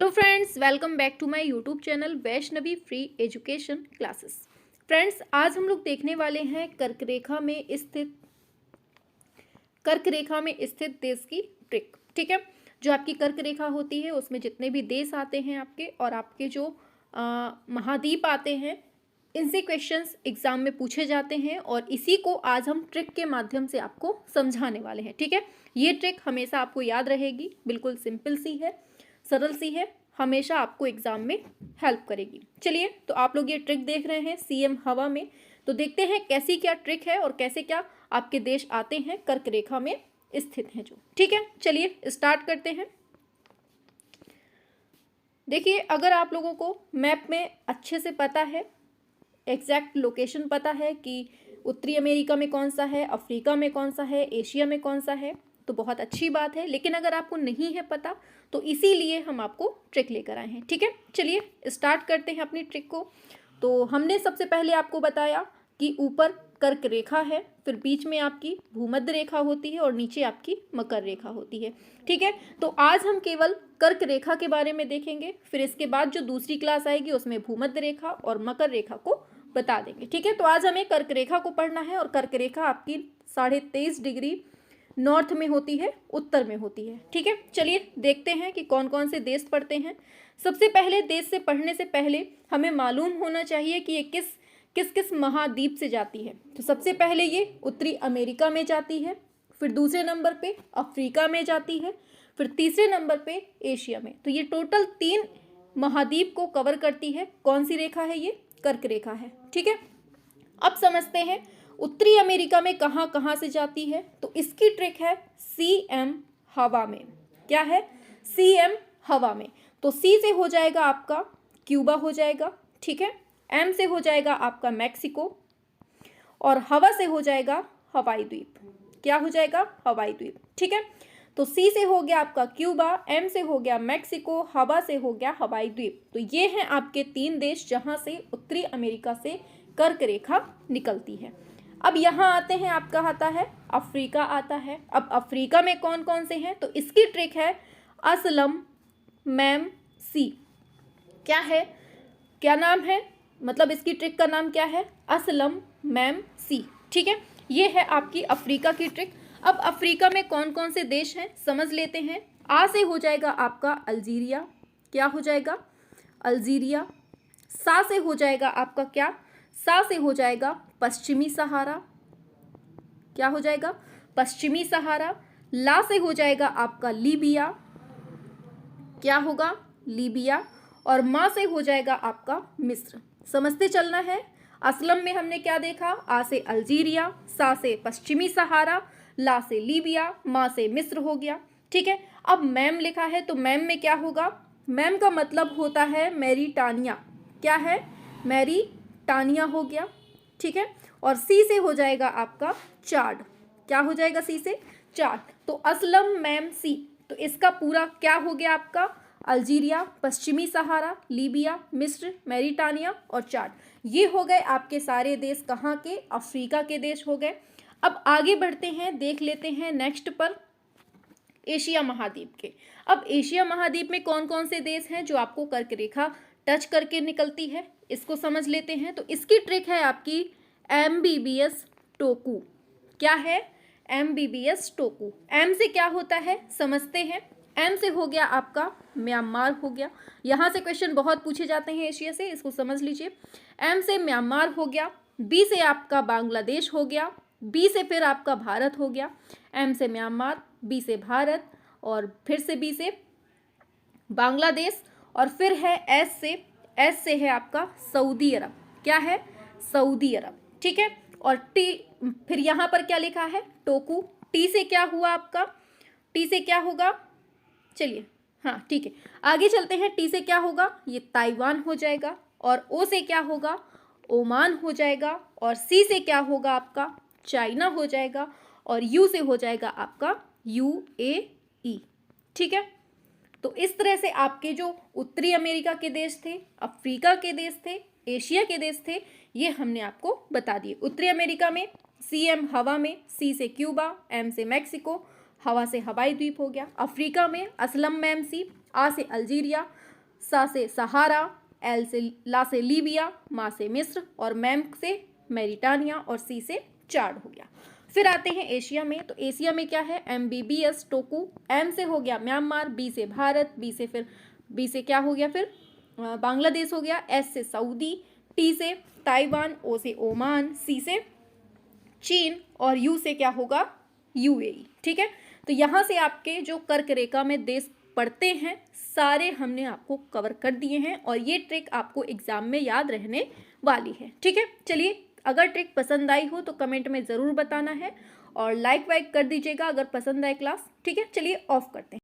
तो friends, welcome back to my YouTube channel Vaishnavi free education classes. Friends, आज हम लोग देखने वाले हैं कर्क रेखा में स्थित देश की ट्रिक। ठीक है, जो आपकी कर्क रेखा होती है उसमें जितने भी देश आते हैं आपके और आपके जो महाद्वीप आते हैं, इनसे क्वेश्चंस एग्जाम में पूछे जाते हैं और इसी को आज हम ट्रिक के माध्यम से आपको समझाने वाले हैं। ठीक है, ये ट्रिक हमेशा आपको याद रहेगी, बिल्कुल सिंपल सी है, सरल सी है, हमेशा आपको एग्जाम में हेल्प करेगी। चलिए, तो आप लोग ये ट्रिक देख रहे हैं सीएम हवा में, तो देखते हैं कैसी क्या ट्रिक है और कैसे क्या आपके देश आते हैं कर्क रेखा में स्थित हैं जो। ठीक है, चलिए स्टार्ट करते हैं। देखिए, अगर आप लोगों को मैप में अच्छे से पता है, एग्जैक्ट लोकेशन पता है कि उत्तरी अमेरिका में कौन सा है, अफ्रीका में कौन सा है, एशिया में कौन सा है, तो बहुत अच्छी बात है। लेकिन अगर आपको नहीं है पता तो इसीलिए हम आपको ट्रिक लेकर आए हैं। ठीक है, चलिए स्टार्ट करते हैं अपनी ट्रिक को। तो हमने सबसे पहले आपको बताया कि ऊपर कर्क रेखा है, फिर बीच में आपकी भूमध्य रेखा होती है और नीचे आपकी मकर रेखा होती है। ठीक है, तो आज हम केवल कर्क रेखा के बारे में देखेंगे, फिर इसके बाद जो दूसरी क्लास आएगी उसमें भूमध्य रेखा और मकर रेखा को बता देंगे। ठीक है, तो आज हमें कर्क रेखा को पढ़ना है और कर्क रेखा आपकी 23.5 डिग्री नॉर्थ में होती है, उत्तर में होती है। ठीक है, चलिए देखते हैं कि कौन कौन से देश पढ़ते हैं। सबसे पहले देश से पढ़ने से पहले हमें मालूम होना चाहिए कि ये किस किस महाद्वीप से जाती है। तो सबसे पहले ये उत्तरी अमेरिका में जाती है, फिर दूसरे नंबर पे अफ्रीका में जाती है, फिर तीसरे नंबर पे एशिया में। तो ये टोटल 3 महाद्वीप को कवर करती है। कौन सी रेखा है? ये कर्क रेखा है। ठीक है, अब समझते हैं उत्तरी अमेरिका में कहाँ कहाँ से जाती है। तो इसकी ट्रिक है सीएम हवा में। क्या है? सीएम हवा में। तो सी से हो जाएगा आपका क्यूबा हो जाएगा, ठीक है, एम से हो जाएगा आपका मैक्सिको और हवा से हो जाएगा हवाई द्वीप। क्या हो जाएगा? हवाई द्वीप। ठीक है, तो सी से हो गया आपका क्यूबा, एम से हो गया मैक्सिको, हवा से हो गया हवाई द्वीप। तो ये हैं आपके 3 देश जहां से उत्तरी अमेरिका से कर्क रेखा निकलती है। अब यहाँ आते हैं, आपका आता है अफ्रीका आता है। अब अफ्रीका में कौन कौन से हैं? तो इसकी ट्रिक है असलम मैम सी। क्या है? क्या नाम है? मतलब इसकी ट्रिक का नाम क्या है? असलम मैम सी। ठीक है, ये है आपकी अफ्रीका की ट्रिक। अब अफ्रीका में कौन कौन से देश हैं समझ लेते हैं। आ से हो जाएगा आपका अल्जीरिया। क्या हो जाएगा? अल्जीरिया। सा से हो जाएगा आपका क्या? सा से हो जाएगा पश्चिमी सहारा। क्या हो जाएगा? पश्चिमी सहारा। ला से हो जाएगा आपका लीबिया। क्या होगा? लीबिया। और मा से हो जाएगा आपका मिस्र। समझते चलना है। असलम में हमने क्या देखा? आ से अल्जीरिया, सा से पश्चिमी सहारा, ला से लीबिया, मा से मिस्र हो गया। ठीक है, अब मैम लिखा है तो मैम में क्या होगा? मैम का मतलब होता है मैरीटानिया। क्या है? मैरीटानिया हो गया। ठीक है, और सी से हो जाएगा आपका चाड। क्या हो जाएगा? सी से चाड। तो असलम मैम सी, तो इसका पूरा क्या हो गया आपका? अल्जीरिया, पश्चिमी सहारा, लीबिया, मिस्र, मैरीटानिया और चाड। ये हो गए आपके सारे देश। कहाँ के? अफ्रीका के देश हो गए। अब आगे बढ़ते हैं, देख लेते हैं नेक्स्ट पर एशिया महाद्वीप के। अब एशिया महाद्वीप में कौन कौन से देश हैं जो आपको कर्क रेखा टच करके निकलती है, इसको समझ लेते हैं। तो इसकी ट्रिक है आपकी एमबीबीएस टोकू। क्या है? एमबीबीएस टोकू। एम से क्या होता है समझते हैं। एम से हो गया आपका म्यांमार हो गया। यहाँ से क्वेश्चन बहुत पूछे जाते हैं एशिया से, इसको समझ लीजिए। एम से म्यांमार हो गया। बी से आपका बांग्लादेश हो गया। बी से फिर आपका भारत हो गया। एम से म्यांमार, बी से भारत और फिर से बी से बांग्लादेश और फिर है एस से। एस से है आपका सऊदी अरब। क्या है? सऊदी अरब। ठीक है, और टी, फिर यहाँ पर क्या लिखा है? टोकू। टी से क्या हुआ आपका? टी से क्या होगा? चलिए, हाँ ठीक है, आगे चलते हैं। टी से क्या होगा? ये ताइवान हो जाएगा। और ओ से क्या होगा? ओमान हो जाएगा। और सी से क्या होगा आपका? चाइना हो जाएगा। और यू से हो जाएगा आपका यूएई। ठीक है, तो इस तरह से आपके जो उत्तरी अमेरिका के देश थे, अफ्रीका के देश थे, एशिया के देश थे, ये हमने आपको बता दिए। उत्तरी अमेरिका में सीएम हवा में, सी से क्यूबा, एम से मैक्सिको, हवा से हवाई द्वीप हो गया। अफ्रीका में असलम मैम सी, आ से अल्जीरिया, सा से सहारा, एल से ला से लीबिया, मा से मिस्र और मैम से मैरिटानिया और सी से चाड हो गया। फिर आते हैं एशिया में, तो एशिया में क्या है, MBBS टोकू, एम से हो गया म्यांमार, बी से भारत, बी से क्या हो गया फिर बांग्लादेश हो गया, एस से सऊदी, टी से ताइवान, ओ से ओमान, सी से चीन और यू से क्या होगा UAE। ठीक है, तो यहाँ से आपके जो कर्क रेखा में देश पढ़ते हैं सारे हमने आपको कवर कर दिए हैं और ये ट्रिक आपको एग्जाम में याद रहने वाली है। ठीक है, चलिए अगर ट्रिक पसंद आई हो तो कमेंट में ज़रूर बताना है और लाइक वाइक कर दीजिएगा अगर पसंद आए क्लास। ठीक है, चलिए ऑफ करते हैं।